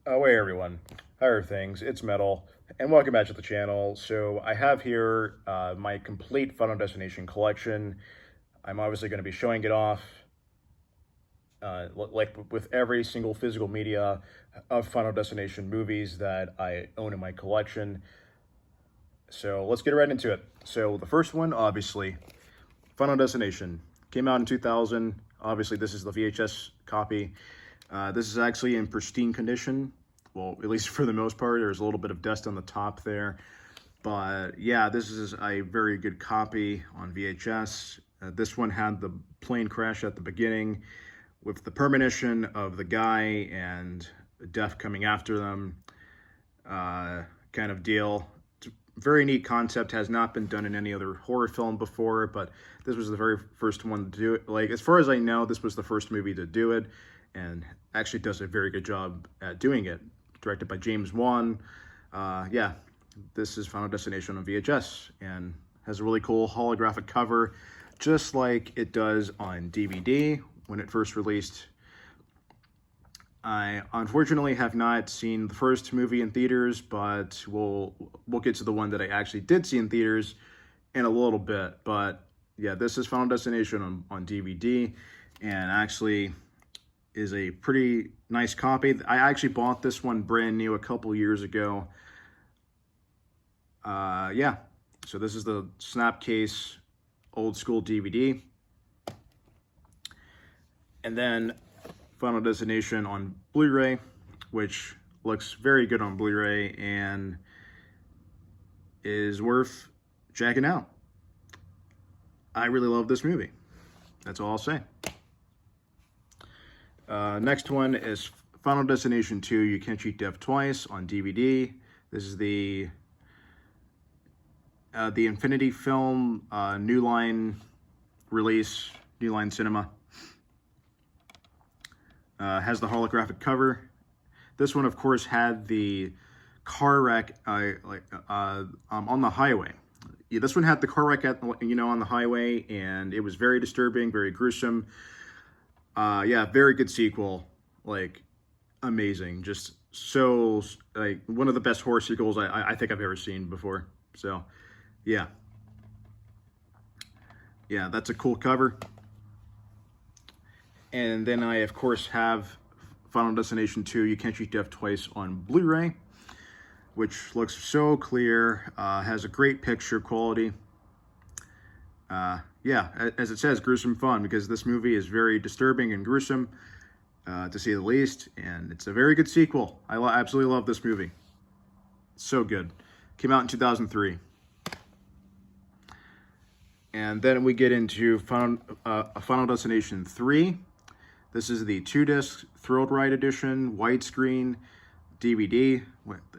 Oh, hey everyone. How are things? It's Metal, and welcome back to the channel. So I have here my complete Final Destination collection. I'm obviously going to be showing it off, like with every single physical media of Final Destination movies that I own in my collection. So let's get right into it. So the first one, obviously, Final Destination, came out in 2000. Obviously, this is the VHS copy. This is actually in pristine condition. Well, at least for the most part. There's a little bit of dust on the top there. But yeah, this is a very good copy on VHS. This one had the plane crash at the beginning with the premonition of the guy and death coming after them, kind of deal. It's a very neat concept, has not been done in any other horror film before, but this was the very first one to do it. Like, as far as I know, this was the first movie to do it, and actually does a very good job at doing it. Directed by James Wan. Yeah, this is Final Destination on VHS, and has a really cool holographic cover, just like it does on DVD when it first released. I unfortunately have not seen the first movie in theaters, but we'll get to the one that I actually did see in theaters in a little bit. But yeah, this is Final Destination on DVD, and actually is a pretty nice copy. I actually bought this one brand new a couple years ago. Yeah, so this is the Snapcase old school DVD. And then Final Destination on Blu-ray, which looks very good on Blu-ray and is worth checking out. I really love this movie. That's all I'll say. Next one is Final Destination 2, You Can't Cheat Death Twice on DVD. This is the Infinity Film New Line release, New Line Cinema. Has the holographic cover. This one, of course, had the car wreck on the highway. Yeah, this one had the car wreck on the highway, and it was very disturbing, very gruesome. Yeah, very good sequel. Like, amazing. Just so, like, one of the best horror sequels I think I've ever seen before. So, yeah. Yeah, that's a cool cover. And then I, of course, have Final Destination 2, You Can't Cheat Death Twice on Blu-ray, which looks so clear, has a great picture quality. Yeah, as it says, gruesome fun, because this movie is very disturbing and gruesome, to say the least, and it's a very good sequel. I absolutely love this movie. It's so good. Came out in 2003. And then we get into Final Destination 3. This is the 2-disc Thrill Ride Edition, widescreen DVD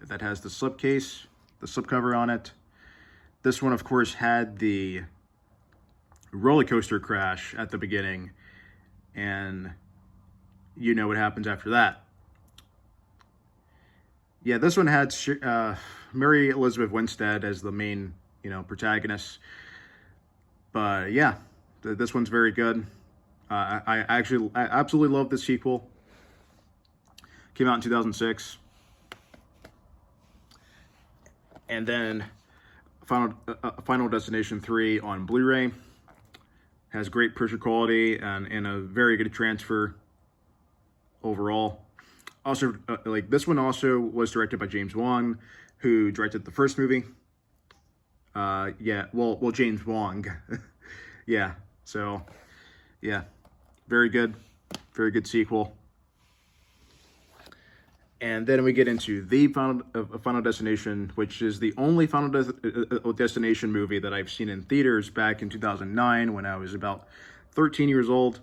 that has the slipcase, the slipcover on it. This one, of course, had the roller coaster crash at the beginning, and you know what happens after that. Yeah, this one had Mary Elizabeth Winstead as the main, protagonist. But yeah, this one's very good. I absolutely love the sequel. Came out in 2006. And then Final Destination 3 on Blu-ray. Has great picture quality and a very good transfer overall. Also, like, this one also was directed by James Wong, who directed the first movie. Yeah, well, James Wong. Yeah, so, yeah, very good sequel. And then we get into the Final Destination, which is the only Final Destination movie that I've seen in theaters back in 2009 when I was about 13 years old.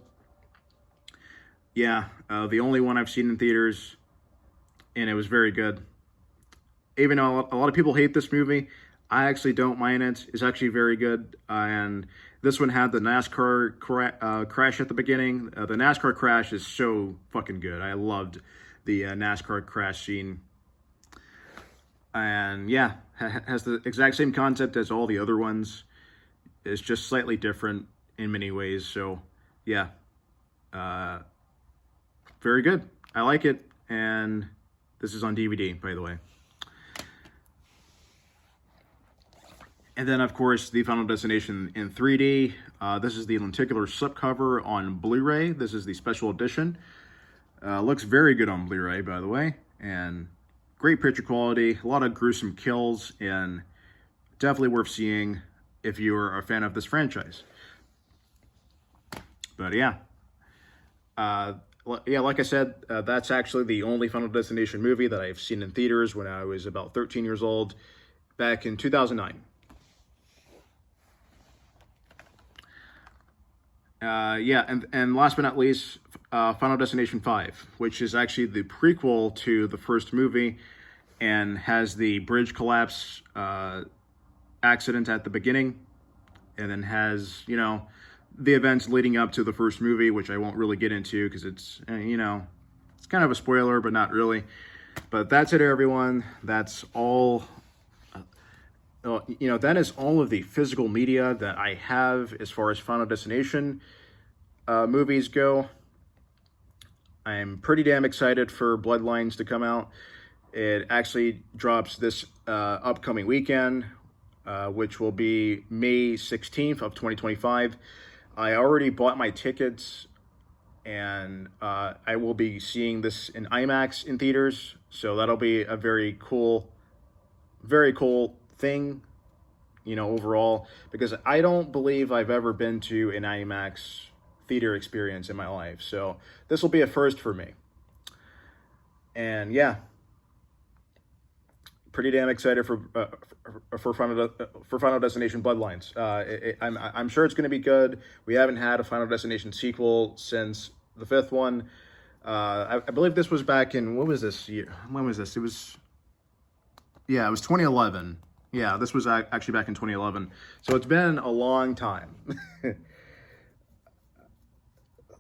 Yeah, the only one I've seen in theaters, and it was very good. Even though a lot of people hate this movie, I actually don't mind it. It's actually very good. And this one had the NASCAR crash at the beginning. The NASCAR crash is so fucking good. I loved the NASCAR crash scene. And yeah, has the exact same concept as all the other ones. It's just slightly different in many ways. So yeah, very good. I like it. And This is on DVD, by the way. And then, of course, the Final Destination in 3D. This is the lenticular slipcover on Blu-ray. This is the special edition. Looks very good on Blu-ray, by the way. And great picture quality. A lot of gruesome kills. And definitely worth seeing if you're a fan of this franchise. But yeah. Like I said, that's actually the only Final Destination movie that I've seen in theaters when I was about 13 years old back in 2009. And last but not least, Final Destination 5, which is actually the prequel to the first movie and has the bridge collapse accident at the beginning, and then has, you know, the events leading up to the first movie, which I won't really get into because it's, you know, it's kind of a spoiler, but not really. But that's it, everyone. That's all. You know, that is all of the physical media that I have as far as Final Destination movies go. I'm pretty damn excited for Bloodlines to come out. It actually drops this upcoming weekend, which will be May 16th of 2025. I already bought my tickets, and I will be seeing this in IMAX in theaters, so that'll be a very cool thing, you know, overall, because I don't believe I've ever been to an IMAX theater experience in my life, so this will be a first for me. And yeah, pretty damn excited for Final Destination Bloodlines. I'm sure it's going to be good. We haven't had a Final Destination sequel since the fifth one. I believe this was back in, what was this year? When was this? It was 2011. Yeah, this was actually back in 2011. So it's been a long time.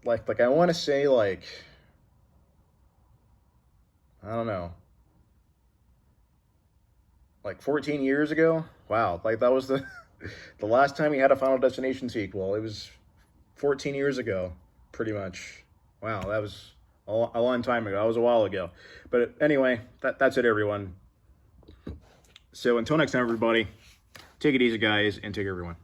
like I want to say, like, I don't know, like 14 years ago. Wow, like that was the last time we had a Final Destination sequel. It was 14 years ago, pretty much. Wow, that was a long time ago. That was a while ago. But anyway, that's it, everyone. So until next time, everybody, take it easy, guys, and take care, everyone.